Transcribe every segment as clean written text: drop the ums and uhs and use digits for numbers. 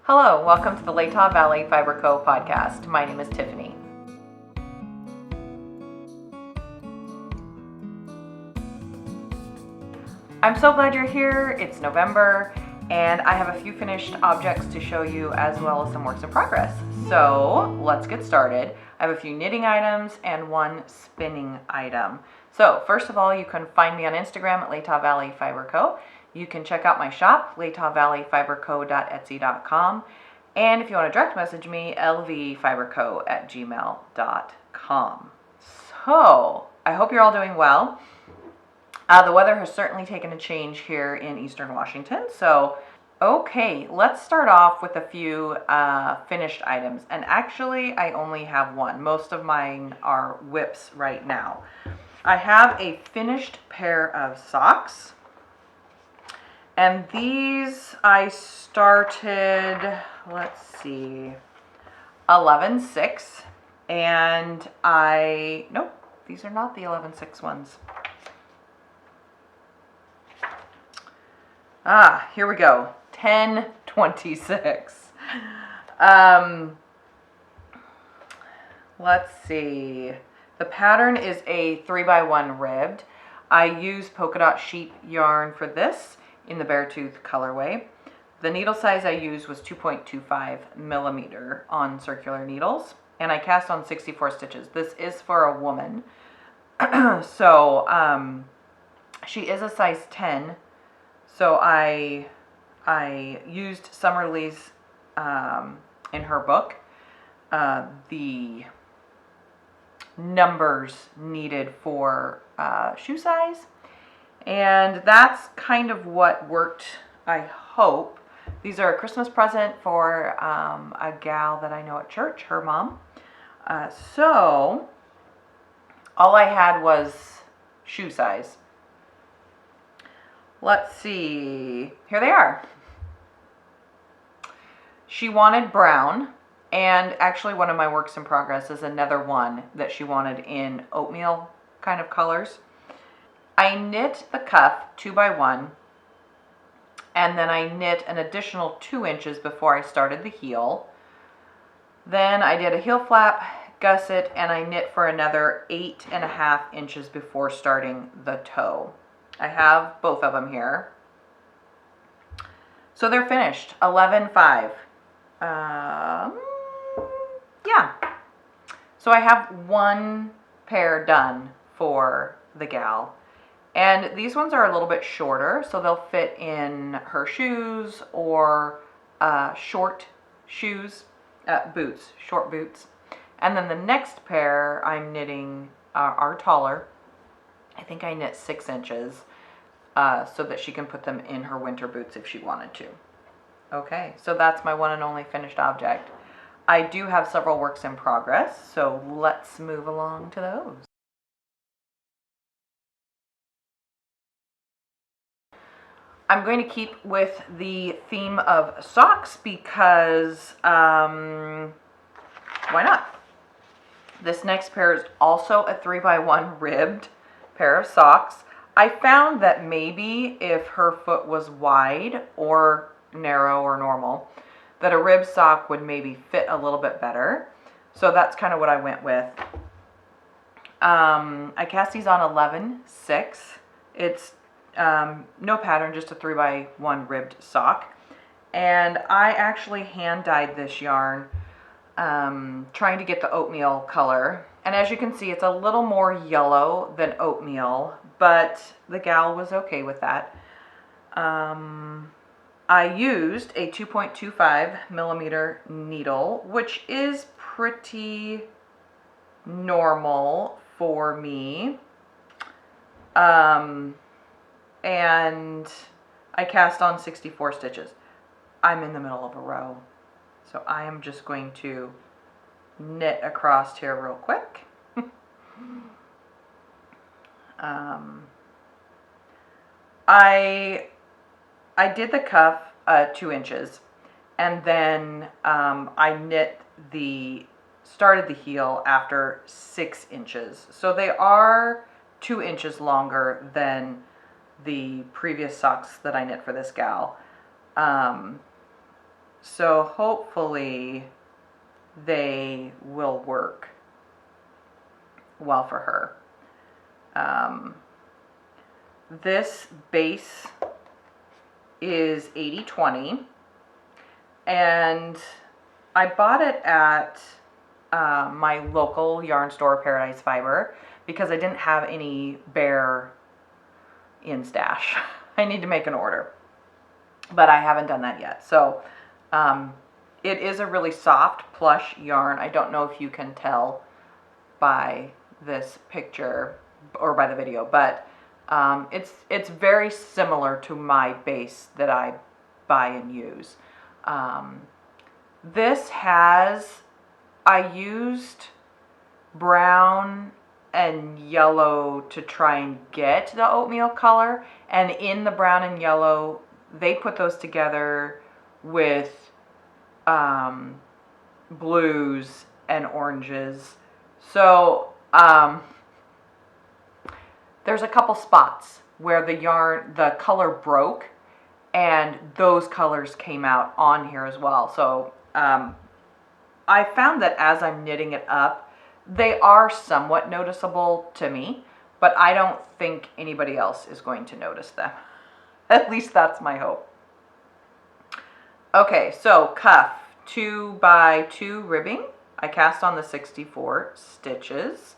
Hello, welcome to the Latah Valley Fiber Co podcast. My name is Tiffany. I'm so glad you're here. It's November and I have a few finished objects to show you as well as some works in progress. So let's get started. I have a few knitting items and one spinning item. So first of all, you can find me on Instagram at Latah Valley Fiber Co. You can check out my shop, latahvalleyfiberco.etsy.com. And if you want to direct message me, lvfiberco@gmail.com. So I hope you're all doing well. The weather has certainly taken a change here in Eastern Washington. So, okay, let's start off with a few finished items. And actually, I only have one. Most of mine are whips right now. I have a finished pair of socks. And these I started, let's see, 11/6. And nope, these are not the 11/6 ones. Here we go. 10/26. Let's see. The pattern is a 3x1 ribbed. I use polka dot sheep yarn for this in the Beartooth colorway. The needle size I used was 2.25 millimeter on circular needles, and I cast on 64 stitches. This is for a woman. So she is a size 10. So I used Summerlee's in her book the numbers needed for shoe size, and that's kind of what worked, I hope. These are a Christmas present for a gal that I know at church, her mom. So all I had was shoe size. Let's see, here they are. She wanted brown, and actually one of my works in progress is another one that she wanted in oatmeal kind of colors. I knit the cuff 2x1, and then I knit an additional 2 inches before I started the heel. Then I did a heel flap, gusset, and I knit for another 8.5 inches before starting the toe. I have both of them here. So they're finished, 11/5. Yeah. So I have one pair done for the gal. And these ones are a little bit shorter, so they'll fit in her shoes or short shoes, boots, short boots. And then the next pair I'm knitting are taller. I think I knit 6 inches so that she can put them in her winter boots if she wanted to. Okay, so that's my one and only finished object. I do have several works in progress, so let's move along to those. I'm going to keep with the theme of socks because why not? This next pair is also a 3x1 ribbed pair of socks. I found that maybe if her foot was wide or narrow or normal, that a rib sock would maybe fit a little bit better. So that's kind of what I went with. I cast these on 11/6. It's no pattern, just a 3x1 ribbed sock. And I actually hand dyed this yarn trying to get the oatmeal color. And as you can see, it's a little more yellow than oatmeal, but the gal was okay with that. I used a 2.25 millimeter needle, which is pretty normal for me. And I cast on 64 stitches. I'm in the middle of a row, so I am just going to knit across here real quick. I did the cuff 2 inches, and then I started the heel after 6 inches. So they are 2 inches longer than the previous socks that I knit for this gal. So hopefully they will work well for her. This base is 80/20, and I bought it at my local yarn store, Paradise Fiber, because I didn't have any Bear in stash. I need to make an order, but I haven't done that yet. So it is a really soft plush yarn. I don't know if you can tell by this picture or by the video, but it's very similar to my base that I buy and use. This has, I used brown and yellow to try and get the oatmeal color, and in the brown and yellow they put those together with blues and oranges. So there's a couple spots where the color broke, and those colors came out on here as well. So I found that as I'm knitting it up, they are somewhat noticeable to me, but I don't think anybody else is going to notice them. At least that's my hope. Okay, so cuff 2x2 ribbing. I cast on the 64 stitches.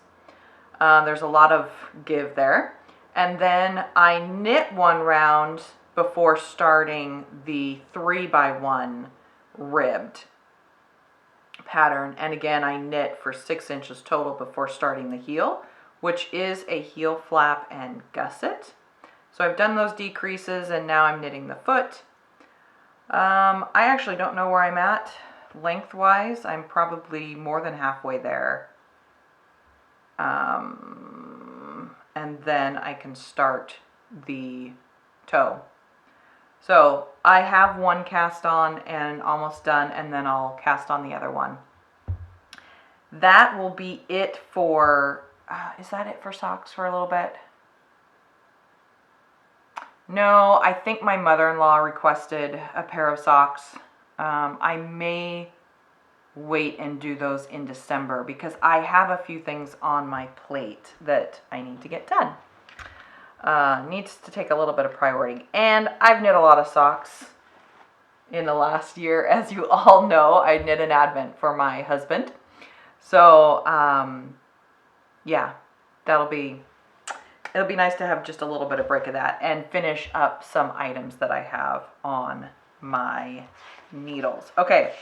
There's a lot of give there. And then I knit one round before starting the 3x1 ribbed pattern. And again, I knit for 6 inches total before starting the heel, which is a heel flap and gusset. So I've done those decreases, and now I'm knitting the foot. I actually don't know where I'm at lengthwise. I'm probably more than halfway there. And then I can start the toe. So I have one cast on and almost done, and then I'll cast on the other one. That will be it for, is that it for socks for a little bit? No, I think my mother-in-law requested a pair of socks. I may wait and do those in December because I have a few things on my plate that I need to get done. Needs to take a little bit of priority. And I've knit a lot of socks in the last year. As you all know, I knit an Advent for my husband. So, yeah, it'll be nice to have just a little bit of break of that and finish up some items that I have on my needles. Okay,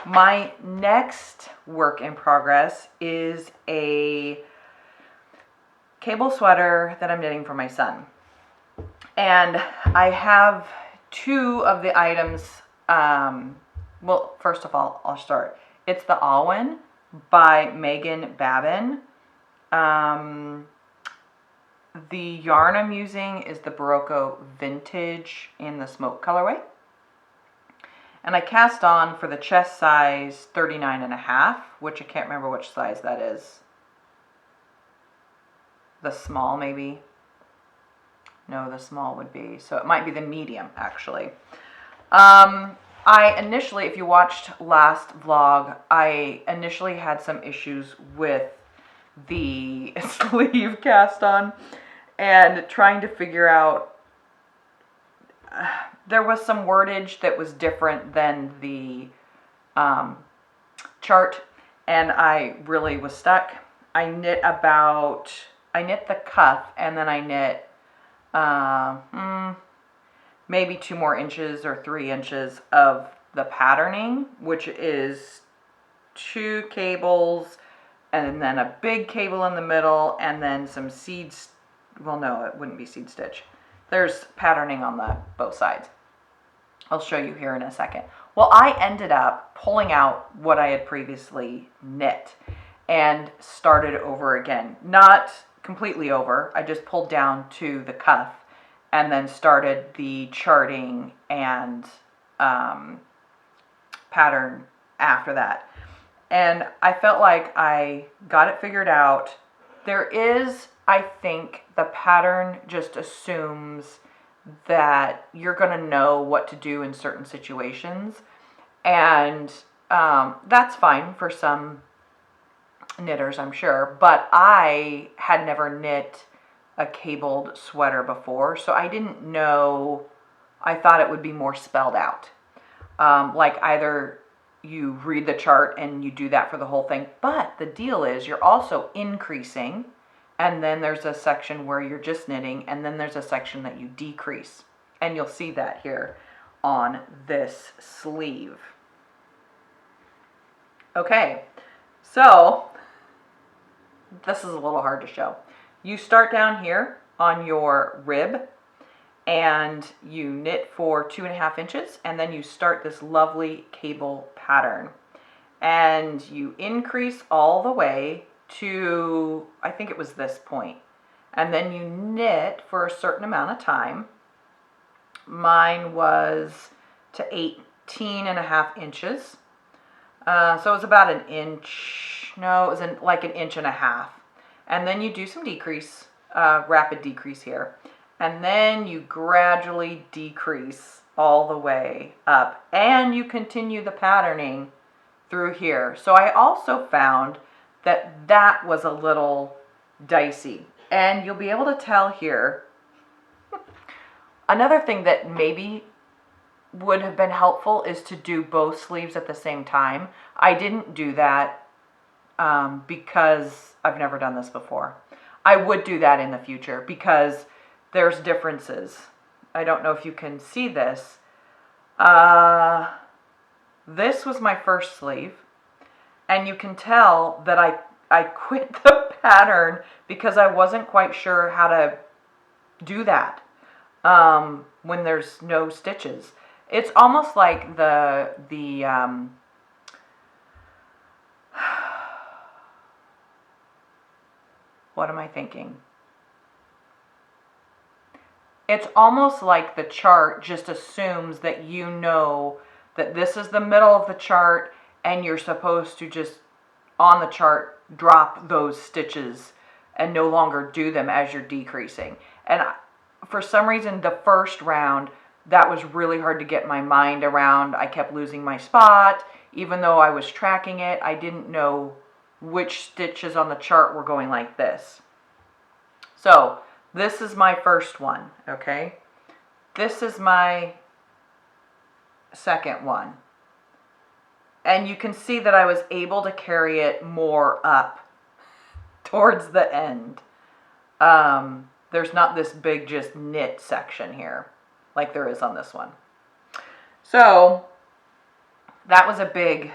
my next work in progress is a cable sweater that I'm knitting for my son. And I have two of the items. Well, first of all, I'll start. It's the Awen by Meghan Babin. The yarn I'm using is the Berroco Vintage in the smoke colorway. And I cast on for the chest size 39.5, which I can't remember which size that is. The small, maybe? No, the small would be. So it might be the medium, actually. I initially, if you watched last vlog, I initially had some issues with the sleeve cast on and trying to figure out, there was some wordage that was different than the chart, and I really was stuck. I knit the cuff, and then I knit maybe 2 more inches or 3 inches of the patterning, which is 2 cables and then a big cable in the middle, and then some seeds. Well, no, it wouldn't be seed stitch. There's patterning on both sides. I'll show you here in a second. Well, I ended up pulling out what I had previously knit and started over again. Not completely over. I just pulled down to the cuff and then started the charting and pattern after that. And I felt like I got it figured out. There is, I think, the pattern just assumes that you're going to know what to do in certain situations. And that's fine for some knitters, I'm sure, but I had never knit a cabled sweater before, so I didn't know. I thought it would be more spelled out. Like either you read the chart and you do that for the whole thing, but the deal is you're also increasing, and then there's a section where you're just knitting, and then there's a section that you decrease. And you'll see that here on this sleeve. Okay, so this is a little hard to show. You start down here on your rib and you knit for 2.5 inches, and then you start this lovely cable pattern. And you increase all the way to, I think it was this point. And then you knit for a certain amount of time. Mine was to 18.5 inches. So it was about an inch. No, it was like 1.5 inches. And then you do some decrease, rapid decrease here. And then you gradually decrease all the way up. And you continue the patterning through here. So I also found that that was a little dicey. And you'll be able to tell here. Another thing that maybe would have been helpful is to do both sleeves at the same time. I didn't do that because I've never done this before. I would do that in the future because there's differences. I don't know if you can see this. This was my first sleeve, and you can tell that I quit the pattern because I wasn't quite sure how to do that when there's no stitches. It's almost like the what am I thinking? It's almost like the chart just assumes that you know that this is the middle of the chart and you're supposed to just on the chart drop those stitches and no longer do them as you're decreasing. And for some reason, the first round, that was really hard to get my mind around. I kept losing my spot. Even though I was tracking it, I didn't know which stitches on the chart were going like this. So this is my first one, okay? This is my second one. And you can see that I was able to carry it more up towards the end. There's not this big just knit section here like there is on this one. So that was a big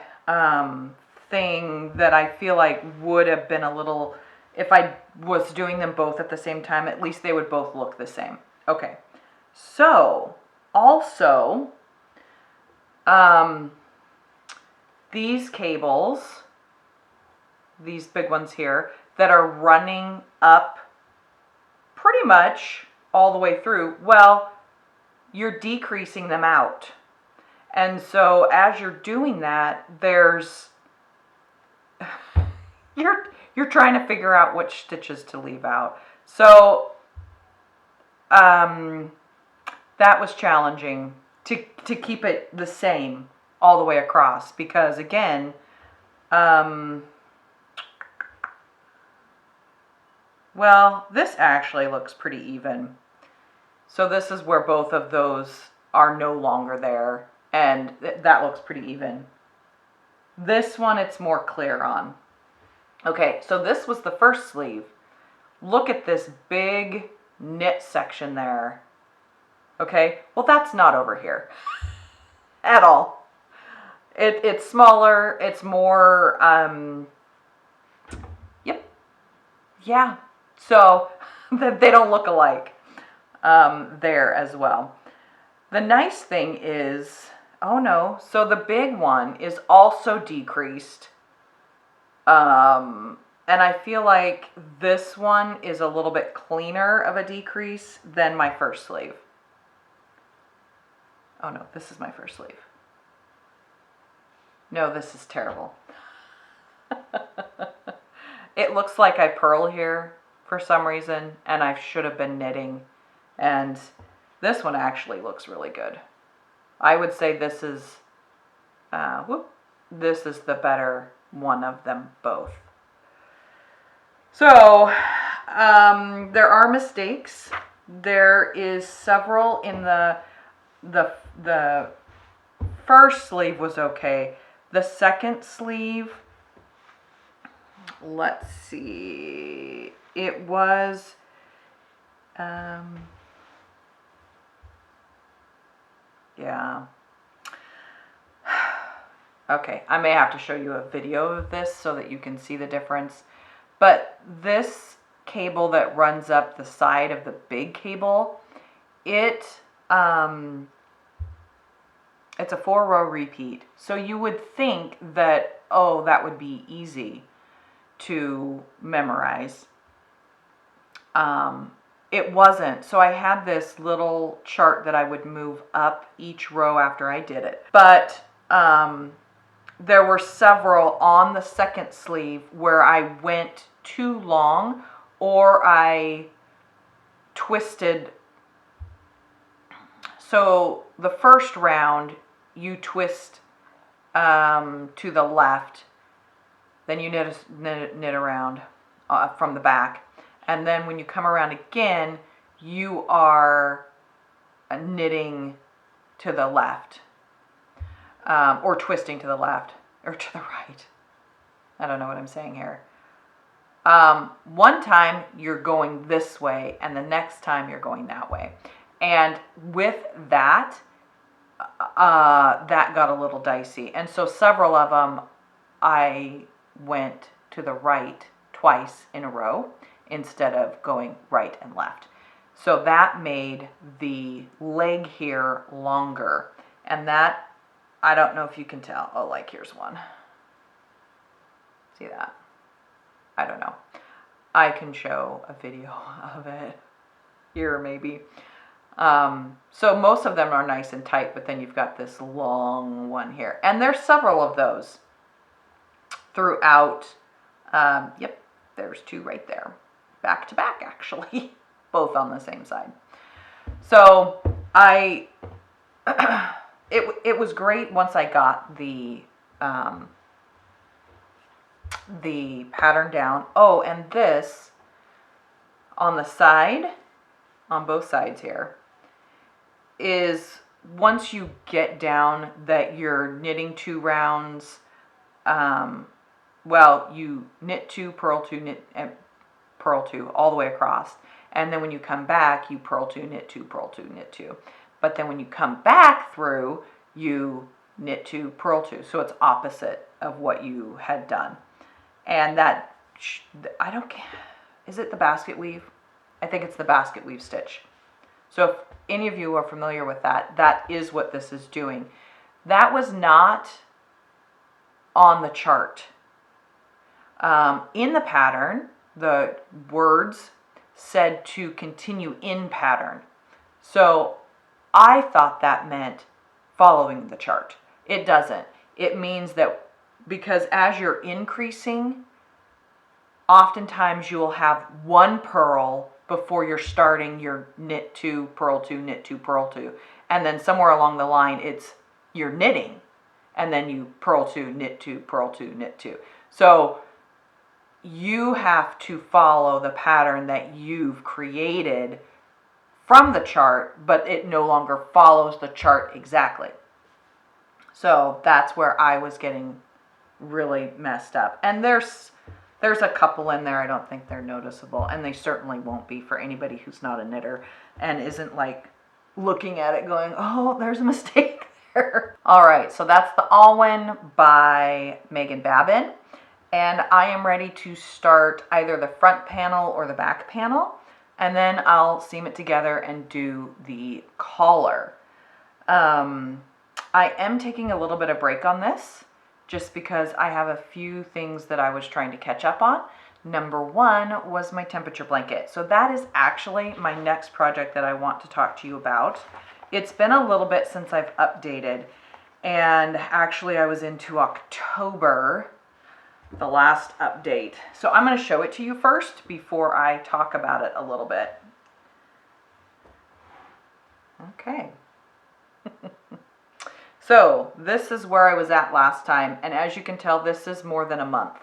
thing that I feel like would have been a little, if I was doing them both at the same time, at least they would both look the same. Okay, so also these cables, these big ones here that are running up pretty much all the way through, well, you're decreasing them out. And so as you're doing that, there's you're trying to figure out which stitches to leave out. So that was challenging to keep it the same all the way across because again, well, this actually looks pretty even. So this is where both of those are no longer there, and that looks pretty even. This one, it's more clear on. Okay, so this was the first sleeve. Look at this big knit section there. Okay, well that's not over here at all. It's smaller, it's more, yep, yeah. So they don't look alike there as well. The nice thing is, oh no, so the big one is also decreased. And I feel like this one is a little bit cleaner of a decrease than my first sleeve. Oh no, this is my first sleeve. No, this is terrible. It looks like I purl here for some reason, and I should have been knitting. And this one actually looks really good. I would say this is this is the better one of them both. So there are mistakes. There is several in the first sleeve was okay. The second sleeve, let's see, it was yeah. Okay, I may have to show you a video of this so that you can see the difference. But this cable that runs up the side of the big cable, it's a 4-row repeat. So you would think that, oh, that would be easy to memorize. It wasn't. So I had this little chart that I would move up each row after I did it. But there were several on the second sleeve where I went too long or I twisted. So the first round you twist to the left, then you knit around from the back, and then when you come around again you are knitting to the left. Or twisting to the left or to the right. I don't know what I'm saying here. One time you're going this way and the next time you're going that way. And with that, that got a little dicey. And so several of them I went to the right twice in a row instead of going right and left. So that made the leg here longer. And that, I don't know if you can tell. Oh, like here's one. See that? I don't know. I can show a video of it here maybe. So most of them are nice and tight, but then you've got this long one here. And there's several of those throughout. Yep, there's two right there. Back to back, actually. Both on the same side. So it was great once I got the pattern down. Oh, and this on the side, on both sides here, is once you get down that you're knitting 2 rounds, well, you knit 2, purl 2, knit and purl 2 all the way across. And then when you come back, you purl 2, knit 2, purl 2, knit 2. But then when you come back through, you knit 2, purl 2. So it's opposite of what you had done. And that, I don't, is it the basket weave? I think it's the basket weave stitch. So if any of you are familiar with that, that is what this is doing. That was not on the chart. In the pattern, the words said to continue in pattern. So I thought that meant following the chart. It doesn't. It means that because as you're increasing, oftentimes you'll have 1 purl before you're starting your knit 2, purl 2, knit 2, purl 2. And then somewhere along the line, it's you're knitting. And then you purl 2, knit 2, purl 2, knit 2. So you have to follow the pattern that you've created from the chart, but it no longer follows the chart exactly. So that's where I was getting really messed up. And there's a couple in there. I don't think they're noticeable, and they certainly won't be for anybody who's not a knitter and isn't like looking at it going, oh, there's a mistake there. All right, so that's the Awen by Meghan Babin. And I am ready to start either the front panel or the back panel. And then I'll seam it together and do the collar. I am taking a little bit of break on this just because I have a few things that I was trying to catch up on. Number 1 was my temperature blanket. So that is actually my next project that I want to talk to you about. It's been a little bit since I've updated, and actually I was into October, the last update. So I'm going to show it to you first before I talk about it a little bit. Okay. So this is where I was at last time, and as you can tell, this is more than a month.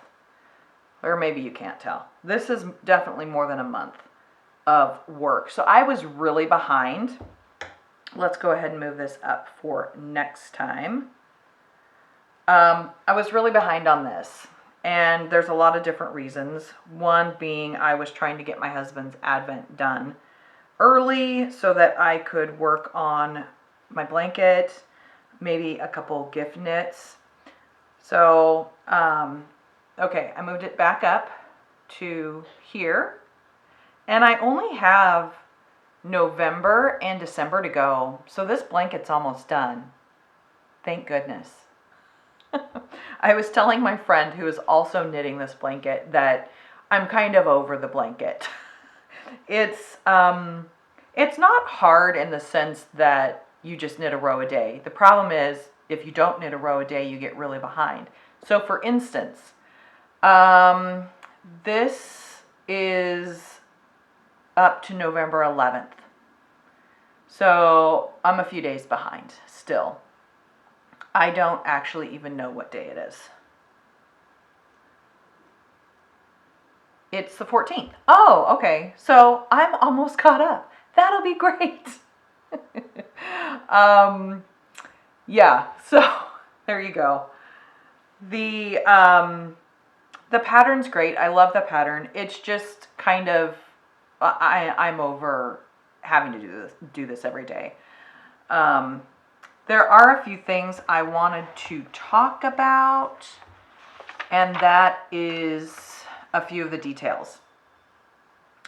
Or maybe you can't tell. This is definitely more than a month of work. So I was really behind. Let's go ahead and move this up for next time. I was really behind on this, and there's a lot of different reasons. One being I was trying to get my husband's Advent done early so that I could work on my blanket, maybe a couple gift knits. So, okay, I moved it back up to here, and I only have November and December to go, so this blanket's almost done. Thank goodness. I was telling my friend who is also knitting this blanket that I'm kind of over the blanket. It's not hard in the sense that you just knit a row a day. The problem is if you don't knit a row a day, you get really behind. So for instance, this is up to November 11th. So I'm a few days behind still. I don't actually even know what day it is. It's the 14th. Oh, okay. So I'm almost caught up. That'll be great. Yeah, so there you go. The pattern's great. I love the pattern. It's just kind of, I'm over having to do this every day. There are a few things I wanted to talk about, and that is a few of the details.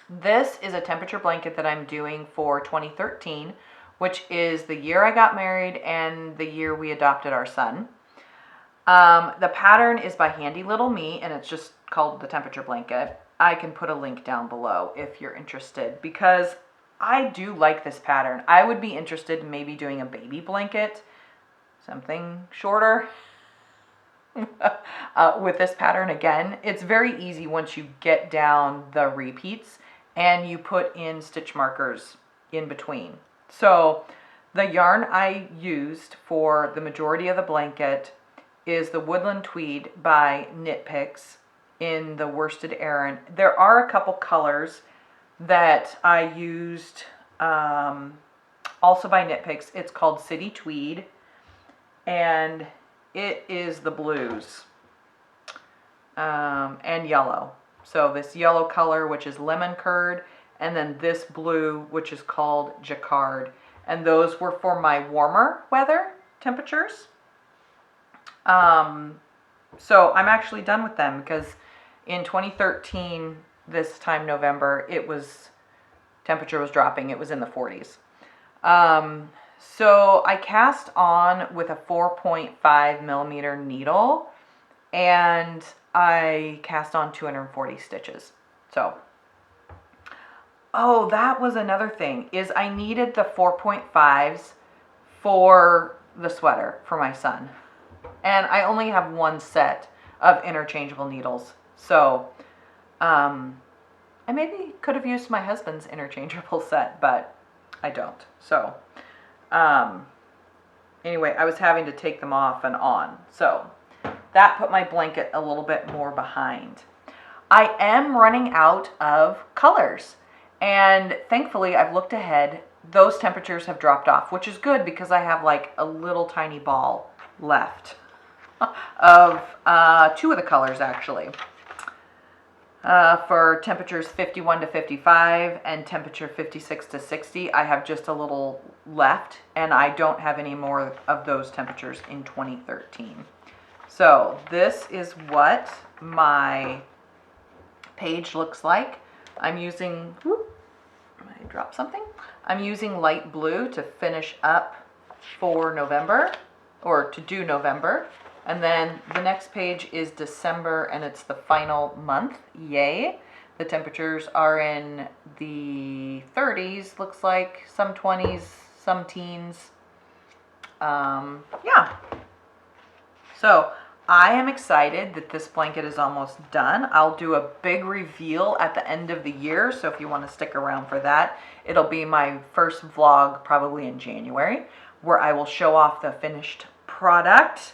This is a temperature blanket that I'm doing for 2013, which is the year I got married and the year we adopted our son. The pattern is by Handy Little Me, and it's just called the temperature blanket. I can put a link down below if you're interested, because I do like this pattern. I would be interested in maybe doing a baby blanket, something shorter. With this pattern again, it's very easy once you get down the repeats and you put in stitch markers in between. So the yarn I used for the majority of the blanket is the Woodland Tweed by Knit Picks in the worsted Aran. There are a couple colors that I used also by Knit Picks. It's called City Tweed, and it is the blues and yellow. So this yellow color, which is lemon curd, and then this blue, which is called jacquard. And those were for my warmer weather temperatures. So I'm actually done with them because in 2013, this time November, temperature was dropping. It was in the 40s. So I cast on with a 4.5 millimeter needle, and I cast on 240 stitches. So, oh, that was another thing, is I needed the 4.5s for the sweater for my son. And I only have one set of interchangeable needles. So, I maybe could have used my husband's interchangeable set, but I don't. So, anyway, I was having to take them off and on. So, that put my blanket a little bit more behind. I am running out of colors. And thankfully, I've looked ahead. Those temperatures have dropped off, which is good because I have like a little tiny ball left of two of the colors actually. For temperatures 51 to 55 and temperature 56 to 60, I have just a little left, and I don't have any more of those temperatures in 2013. So this is what my page looks like. I'm using, I dropped something. I'm using light blue to finish up for November, or to do November. And then the next page is December, and it's the final month. Yay. The temperatures are in the 30s, looks like, some 20s, some teens. Yeah. So I am excited that this blanket is almost done. I'll do a big reveal at the end of the year, so if you want to stick around for that, it'll be my first vlog probably in January, where I will show off the finished product.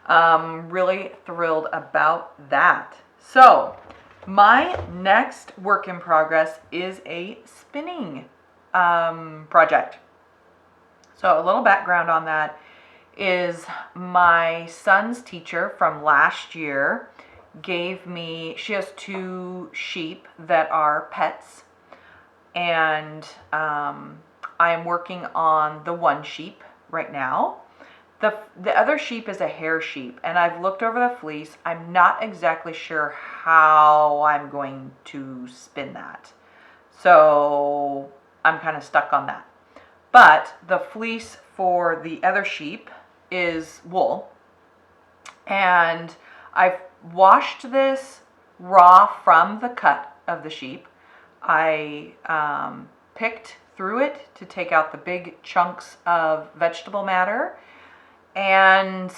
Really thrilled about that. So my next work in progress is a spinning project. So a little background on that is my son's teacher from last year gave me, she has 2 sheep that are pets, and I am working on the one sheep right now. The other sheep is a hair sheep, and I've looked over the fleece. I'm not exactly sure how I'm going to spin that. So I'm kind of stuck on that. But the fleece for the other sheep is wool. And I've washed this raw from the cut of the sheep. I picked through it to take out the big chunks of vegetable matter. And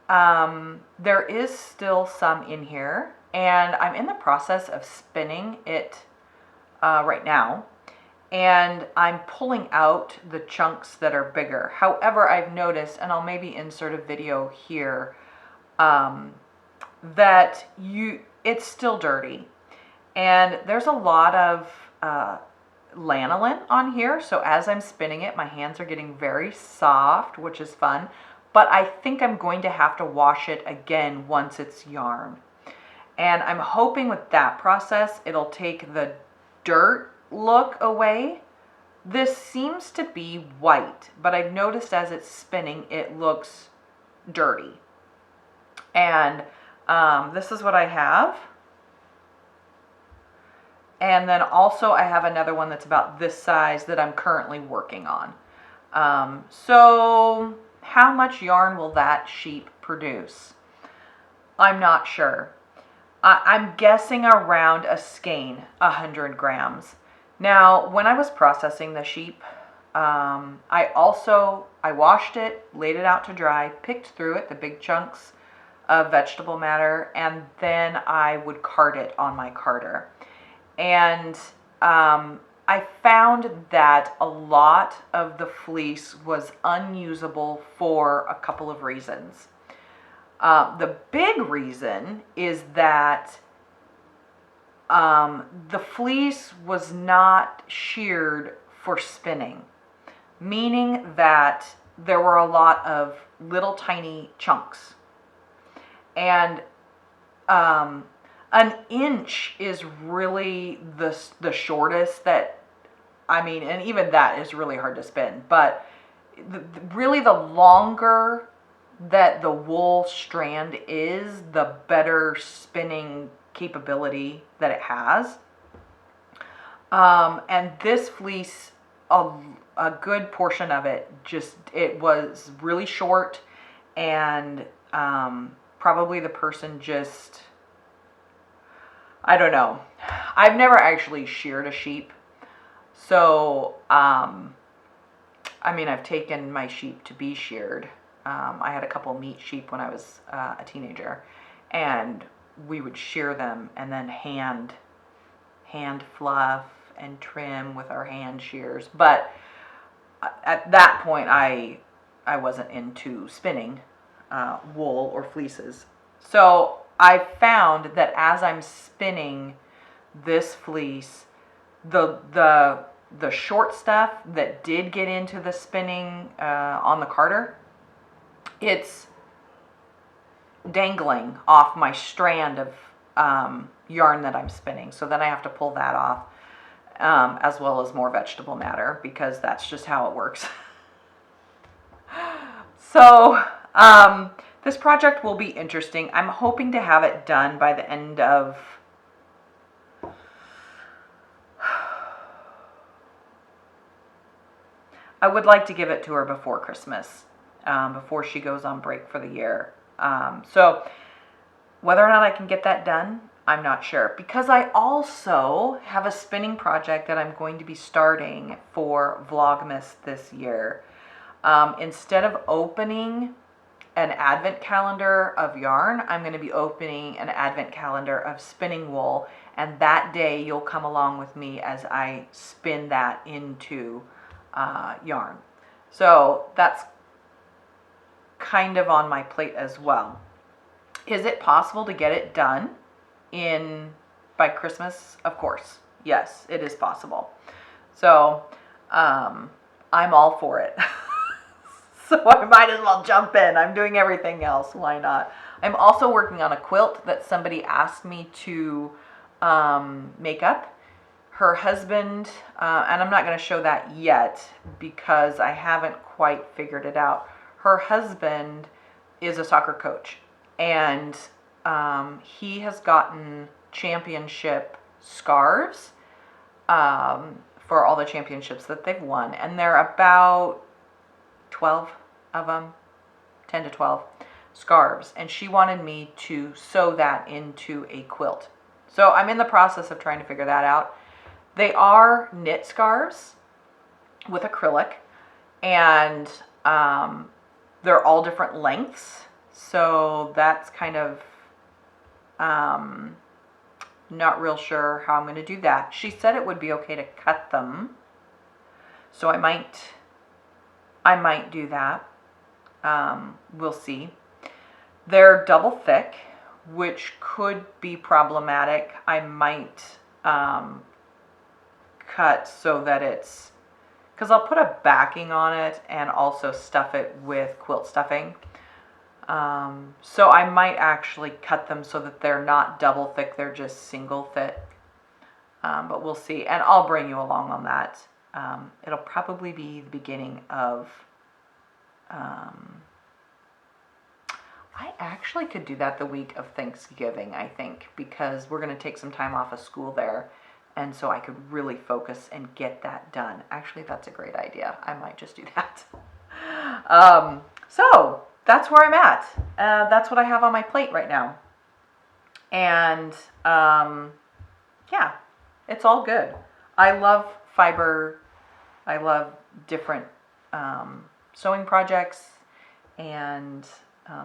there is still some in here, and I'm in the process of spinning it right now, and I'm pulling out the chunks that are bigger. However, I've noticed, and I'll maybe insert a video here, that it's still dirty, and there's a lot of lanolin on here, so as I'm spinning it, my hands are getting very soft, which is fun. But I think I'm going to have to wash it again once it's yarn. And I'm hoping with that process, it'll take the dirt look away. This seems to be white, but I've noticed as it's spinning, it looks dirty. And this is what I have. And then also I have another one that's about this size that I'm currently working on. So how much yarn will that sheep produce? I'm not sure. I'm guessing around a skein, 100 grams. Now, when I was processing the sheep, I washed it, laid it out to dry, picked through it, the big chunks of vegetable matter, and then I would card it on my carder. And I found that a lot of the fleece was unusable for a couple of reasons. The big reason is that the fleece was not sheared for spinning, meaning that there were a lot of little tiny chunks. And an inch is really the shortest that, I mean, and even that is really hard to spin. But really the longer that the wool strand is, the better spinning capability that it has. And this fleece, a good portion of it, it was really short, and probably the person just, I don't know. I've never actually sheared a sheep. So, I mean, I've taken my sheep to be sheared. I had a couple meat sheep when I was a teenager, and we would shear them and then hand fluff and trim with our hand shears. But at that point, I wasn't into spinning wool or fleeces. So I found that as I'm spinning this fleece, the short stuff that did get into the spinning on the carder, it's dangling off my strand of yarn that I'm spinning. So then I have to pull that off, as well as more vegetable matter, because that's just how it works. So this project will be interesting. I'm hoping to have it done by the end of I would like to give it to her before Christmas, before she goes on break for the year. So whether or not I can get that done, I'm not sure. Because I also have a spinning project that I'm going to be starting for Vlogmas this year. Instead of opening an advent calendar of yarn, I'm going to be opening an advent calendar of spinning wool. And that day you'll come along with me as I spin that into yarn. So that's kind of on my plate as well. Is it possible to get it done by Christmas? Of course. Yes, it is possible. So I'm all for it. So I might as well jump in. I'm doing everything else. Why not? I'm also working on a quilt that somebody asked me to make up. Her husband, and I'm not going to show that yet because I haven't quite figured it out. Her husband is a soccer coach, and he has gotten championship scarves for all the championships that they've won, and they're about 12 of them, 10 to 12 scarves, and she wanted me to sew that into a quilt. So I'm in the process of trying to figure that out. They are knit scarves with acrylic, and they're all different lengths, so that's kind of not real sure how I'm going to do that. She said it would be okay to cut them, so I might do that. We'll see. They're double thick, which could be problematic. I might cut so that it's, because I'll put a backing on it and also stuff it with quilt stuffing. So I might actually cut them so that they're not double thick, they're just single thick. But we'll see, and I'll bring you along on that. It'll probably be the beginning of, I actually could do that the week of Thanksgiving, I think, because we're going to take some time off of school there, and so I could really focus and get that done. Actually, that's a great idea. I might just do that. So that's where I'm at. That's what I have on my plate right now. And yeah, it's all good. I love fiber. I love different sewing projects and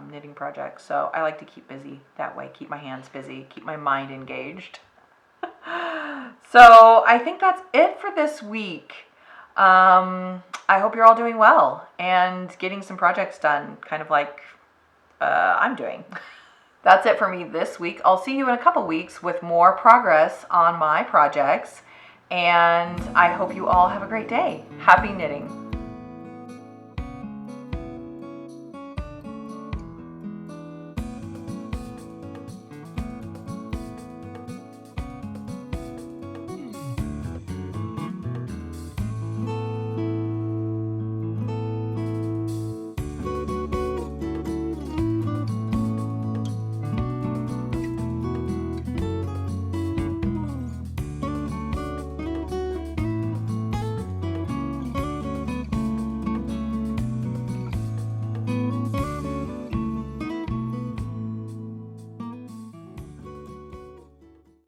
knitting projects. So I like to keep busy that way, keep my hands busy, keep my mind engaged. So I think that's it for this week. I hope you're all doing well and getting some projects done, kind of like I'm doing. That's it for me this week. I'll see you in a couple weeks with more progress on my projects, and I hope you all have a great day. Happy knitting.